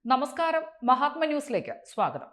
നമസ്കാരം. മഹാത്മ ന്യൂസിലേക്ക് സ്വാഗതം.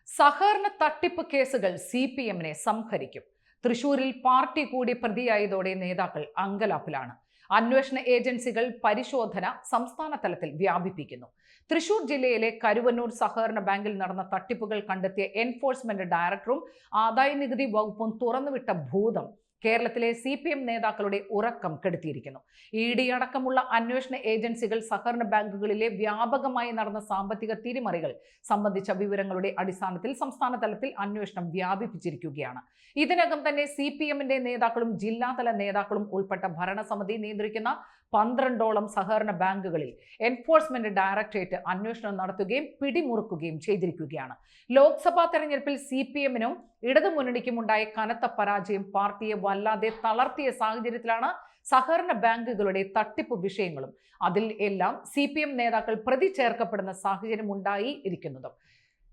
സഹകരണ തട്ടിപ്പ് കേസുകൾ CPM-നെ സംഹരിക്കും. തൃശൂരിൽ പാർട്ടി കൂടി പ്രതിയായതോടെ നേതാക്കൾ അങ്കലാപ്പിലാണ്. അന്വേഷണ ഏജൻസികൾ പരിശോധന സംസ്ഥാന തലത്തിൽ വ്യാപിപ്പിക്കുന്നു. തൃശൂർ ജില്ലയിലെ കരുവന്നൂർ സഹകരണ ബാങ്കിൽ നടന്ന തട്ടിപ്പുകൾ കണ്ടെത്തിയ എൻഫോഴ്സ്മെന്റ് ഡയറക്ടറും ആദായനികുതി വകുപ്പും തുറന്നുവിട്ട ഭൂതം കേരളത്തിലെ CPM നേതാക്കളുടെ ഉറക്കം കെടുത്തിയിരിക്കുന്നു. ED അടക്കമുള്ള അന്വേഷണ ഏജൻസികൾ സഹകരണ ബാങ്കുകളിലെ വ്യാപകമായി നടന്ന സാമ്പത്തിക തിരിമറികൾ സംബന്ധിച്ച വിവരങ്ങളുടെ അടിസ്ഥാനത്തിൽ സംസ്ഥാന തലത്തിൽ അന്വേഷണം വ്യാപിപ്പിച്ചിരിക്കുകയാണ്. ഇതിനകം തന്നെ CPM-ന്റെ നേതാക്കളും ജില്ലാതല നേതാക്കളും ഉൾപ്പെട്ട ഭരണസമിതി നിയന്ത്രിക്കുന്ന 12ഓളം സഹകരണ ബാങ്കുകളിൽ എൻഫോഴ്സ്മെന്റ് ഡയറക്ടറേറ്റ് അന്വേഷണം നടത്തുകയും പിടിമുറുക്കുകയും ചെയ്തിരിക്കുകയാണ്. ലോക്സഭാ തെരഞ്ഞെടുപ്പിൽ CPM-നും ഇടതുമുന്നണിക്കും ഉണ്ടായ കനത്ത പരാജയം പാർട്ടിയെ വല്ലാതെ തളർത്തിയ സാഹചര്യത്തിലാണ് സഹകരണ ബാങ്കുകളുടെ തട്ടിപ്പ് വിഷയങ്ങളും അതിൽ എല്ലാം CPM നേതാക്കൾ പ്രതി ചേർക്കപ്പെടുന്ന സാഹചര്യം ഉണ്ടായി ഇരിക്കുന്നതും.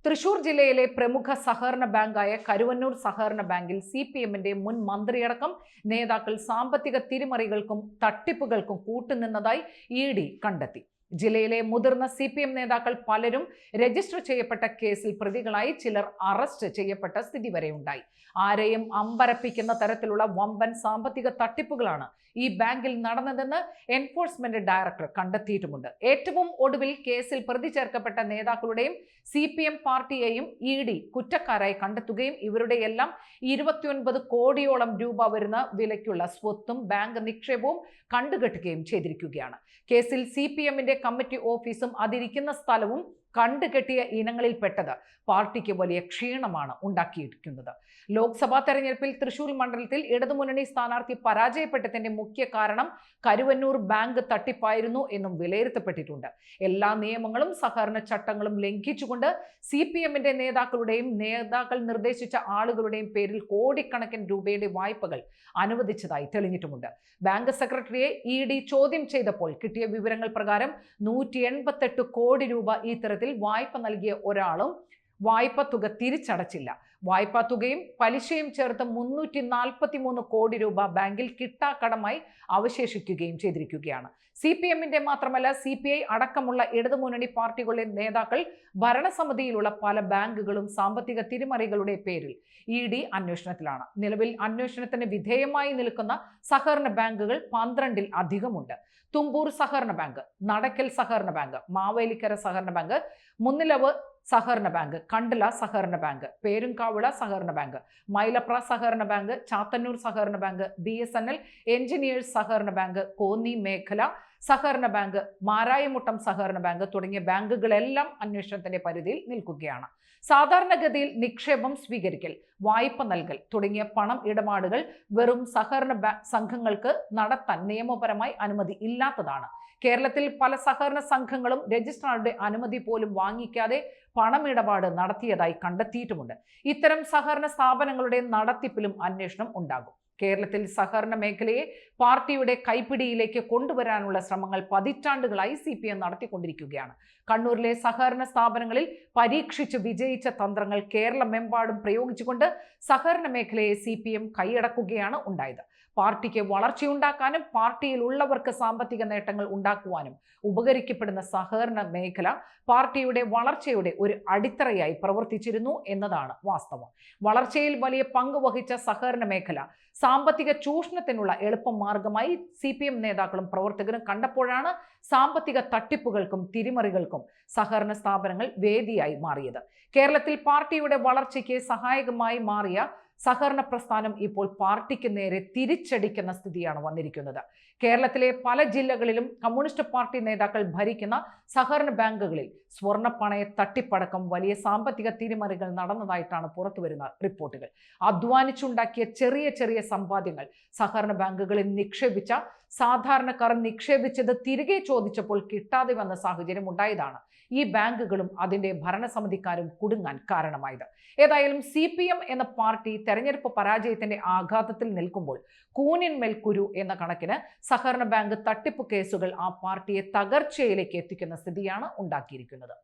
തൃശൂർ ജില്ലയിലെ പ്രമുഖ സഹകരണ ബാങ്കായ കരുവന്നൂർ സഹകരണ ബാങ്കിൽ CPM-ന്റെ മുൻ മന്ത്രിയടക്കം നേതാക്കൾ സാമ്പത്തിക തിരിമറികൾക്കും തട്ടിപ്പുകൾക്കും കൂട്ടുനിന്നതായി ED കണ്ടെത്തി. ജില്ലയിലെ മുതിർന്ന CPM നേതാക്കൾ പലരും രജിസ്റ്റർ ചെയ്യപ്പെട്ട കേസിൽ പ്രതികളായി ചിലർ അറസ്റ്റ് ചെയ്യപ്പെട്ട സ്ഥിതി വരെ ഉണ്ടായി. ആരെയും അമ്പരപ്പിക്കുന്ന തരത്തിലുള്ള വമ്പൻ സാമ്പത്തിക തട്ടിപ്പുകളാണ് ഈ ബാങ്കിൽ നടന്നതെന്ന് എൻഫോഴ്സ്മെന്റ് ഡയറക്ടർ കണ്ടെത്തിയിട്ടുമുണ്ട്. ഏറ്റവും ഒടുവിൽ കേസിൽ പ്രതി ചേർക്കപ്പെട്ട നേതാക്കളുടെയും CPM പാർട്ടിയെയും ED കുറ്റക്കാരായി കണ്ടെത്തുകയും ഇവരുടെയെല്ലാം 29 കോടിയോളം രൂപ വരുന്ന വിലയ്ക്കുള്ള സ്വത്തും ബാങ്ക് നിക്ഷേപവും കണ്ടുകെട്ടുകയും ചെയ്തിരിക്കുകയാണ്. കേസിൽ CPM-ന്റെ കമ്മിറ്റി ഓഫീസും അതിരിക്കുന്ന സ്ഥലവും കണ്ടുകെട്ടിയ ഇനങ്ങളിൽപ്പെട്ടത് പാർട്ടിക്ക് വലിയ ക്ഷീണമാണ് ഉണ്ടാക്കിയിരിക്കുന്നത്. ലോക്സഭാ തെരഞ്ഞെടുപ്പിൽ തൃശൂർ മണ്ഡലത്തിൽ ഇടതുമുന്നണി സ്ഥാനാർത്ഥി പരാജയപ്പെട്ടതിന്റെ മുഖ്യ കാരണം കരുവന്നൂർ ബാങ്ക് തട്ടിപ്പായിരുന്നു എന്നും വിലയിരുത്തപ്പെട്ടിട്ടുണ്ട്. എല്ലാ നിയമങ്ങളും സഹകരണ ചട്ടങ്ങളും ലംഘിച്ചുകൊണ്ട് CPM-ന്റെ നേതാക്കൾ നിർദ്ദേശിച്ച ആളുകളുടെയും പേരിൽ കോടിക്കണക്കിന് രൂപയുടെ വായ്പകൾ അനുവദിച്ചതായി തെളിഞ്ഞിട്ടുമുണ്ട്. ബാങ്ക് സെക്രട്ടറിയെ ED ചോദ്യം ചെയ്തപ്പോൾ കിട്ടിയ വിവരങ്ങൾ പ്രകാരം 188 കോടി രൂപ ഈ തരത്തിൽ വായ്പ നൽകിയ ഒരാളും വായ്പ തുക തിരിച്ചടച്ചില്ല. വായ്പാ തുകയും പലിശയും ചേർത്ത് 343 കോടി രൂപ ബാങ്കിൽ കിട്ടാക്കടമായി അവശേഷിക്കുകയും ചെയ്തിരിക്കുകയാണ്. CPM-ന്റെ മാത്രമല്ല CPI അടക്കമുള്ള ഇടതുമുന്നണി പാർട്ടികളുടെ നേതാക്കൾ ഭരണസമിതിയിലുള്ള പല ബാങ്കുകളും സാമ്പത്തിക തിരിമറികളുടെ പേരിൽ ED അന്വേഷണത്തിലാണ്. നിലവിൽ അന്വേഷണത്തിന് വിധേയമായി നിൽക്കുന്ന സഹകരണ ബാങ്കുകൾ 12-ൽ അധികമുണ്ട്. തുമ്പൂർ സഹകരണ ബാങ്ക്, നടക്കൽ സഹകരണ ബാങ്ക്, മാവേലിക്കര സഹകരണ ബാങ്ക്, മുന്നിലവ് സഹകരണ ബാങ്ക്, കണ്ടല സഹകരണ ബാങ്ക്, പേരുംകാവിള സഹകരണ ബാങ്ക്, മൈലപ്ര സഹകരണ ബാങ്ക്, ചാത്തന്നൂർ സഹകരണ ബാങ്ക്, BSNL എഞ്ചിനീയേഴ്സ് സഹകരണ ബാങ്ക്, കോന്നി മേഖല സഹകരണ ബാങ്ക്, മാരായമുട്ടം സഹകരണ ബാങ്ക് തുടങ്ങിയ ബാങ്കുകളെല്ലാം അന്വേഷണത്തിന്റെ പരിധിയിൽ നിൽക്കുകയാണ്. സാധാരണഗതിയിൽ നിക്ഷേപം സ്വീകരിക്കൽ, വായ്പ നൽകൽ തുടങ്ങിയ പണം ഇടപാടുകൾ വെറും സഹകരണ സംഘങ്ങൾക്ക് നടത്താൻ നിയമപരമായി അനുമതി ഇല്ലാത്തതാണ്. കേരളത്തിൽ പല സഹകരണ സംഘങ്ങളും രജിസ്ട്രാറുടെ അനുമതി പോലും വാങ്ങിക്കാതെ പണമിടപാട് നടത്തിയതായി കണ്ടെത്തിയിട്ടുമുണ്ട്. ഇത്തരം സഹകരണ സ്ഥാപനങ്ങളുടെ നടത്തിപ്പിലും അന്വേഷണം ഉണ്ടാകും. കേരളത്തിൽ സഹകരണ മേഖലയെ പാർട്ടിയുടെ കൈപ്പിടിയിലേക്ക് കൊണ്ടുവരാനുള്ള ശ്രമങ്ങൾ പതിറ്റാണ്ടുകളായി CPM നടത്തിക്കൊണ്ടിരിക്കുകയാണ്. കണ്ണൂരിലെ സഹകരണ സ്ഥാപനങ്ങളിൽ പരീക്ഷിച്ച് വിജയിച്ച തന്ത്രങ്ങൾ കേരളമെമ്പാടും പ്രയോഗിച്ചുകൊണ്ട് സഹകരണ മേഖലയെ CPM കൈയടക്കുകയാണ് ഉണ്ടായത്. പാർട്ടിക്ക് വളർച്ചയുണ്ടാക്കാനും പാർട്ടിയിലുള്ളവർക്ക് സാമ്പത്തിക നേട്ടങ്ങൾ ഉണ്ടാക്കുവാനും ഉപകരിക്കപ്പെടുന്ന സഹകരണ മേഖല പാർട്ടിയുടെ വളർച്ചയുടെ ഒരു അടിത്തറയായി പ്രവർത്തിച്ചിരുന്നു എന്നതാണ് വാസ്തവം. വളർച്ചയിൽ വലിയ പങ്ക് വഹിച്ച സഹകരണ മേഖല സാമ്പത്തിക ചൂഷണത്തിനുള്ള എളുപ്പമാർഗമായി CPM നേതാക്കളും പ്രവർത്തകരും കണ്ടപ്പോഴാണ് സാമ്പത്തിക തട്ടിപ്പുകൾക്കും തിരിമറികൾക്കും സഹകരണ സ്ഥാപനങ്ങൾ വേദിയായി മാറിയത്. കേരളത്തിൽ പാർട്ടിയുടെ വളർച്ചയ്ക്ക് സഹായകമായി മാറിയ സഹകരണ പ്രസ്ഥാനം ഇപ്പോൾ പാർട്ടിക്ക് നേരെ തിരിച്ചടിക്കുന്ന സ്ഥിതിയാണ് വന്നിരിക്കുന്നത്. കേരളത്തിലെ പല ജില്ലകളിലും കമ്മ്യൂണിസ്റ്റ് പാർട്ടി നേതാക്കൾ ഭരിക്കുന്ന സഹകരണ ബാങ്കുകളിൽ സ്വർണ്ണ പണയ തട്ടിപ്പടക്കം വലിയ സാമ്പത്തിക തിരിമറികൾ നടന്നതായിട്ടാണ് പുറത്തുവരുന്ന റിപ്പോർട്ടുകൾ. അധ്വാനിച്ചുണ്ടാക്കിയ ചെറിയ ചെറിയ സമ്പാദ്യങ്ങൾ സഹകരണ ബാങ്കുകളിൽ നിക്ഷേപിച്ച സാധാരണക്കാർ നിക്ഷേപിച്ചത് തിരികെ ചോദിച്ചപ്പോൾ കിട്ടാതെ വന്ന സാഹചര്യം ഉണ്ടായതാണ് ഈ ബാങ്കുകളും അതിന്റെ ഭരണസമിതിക്കാരും കുടുങ്ങാൻ കാരണമായത്. ഏതായാലും CPM എന്ന പാർട്ടി തെരഞ്ഞെടുപ്പ് പരാജയത്തിന്റെ ആഘാതത്തിൽ നിൽക്കുമ്പോൾ കൂനിന്മേൽ കുരു എന്ന കണക്കിന് സഹകരണ ബാങ്ക് തട്ടിപ്പ് കേസുകൾ ആ പാർട്ടിയെ തകർച്ചയിലേക്ക് എത്തിക്കുന്ന സ്ഥിതിയാണ് ഉണ്ടാക്കിയിരിക്കുന്നത്.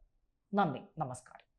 നന്ദി, നമസ്കാരം.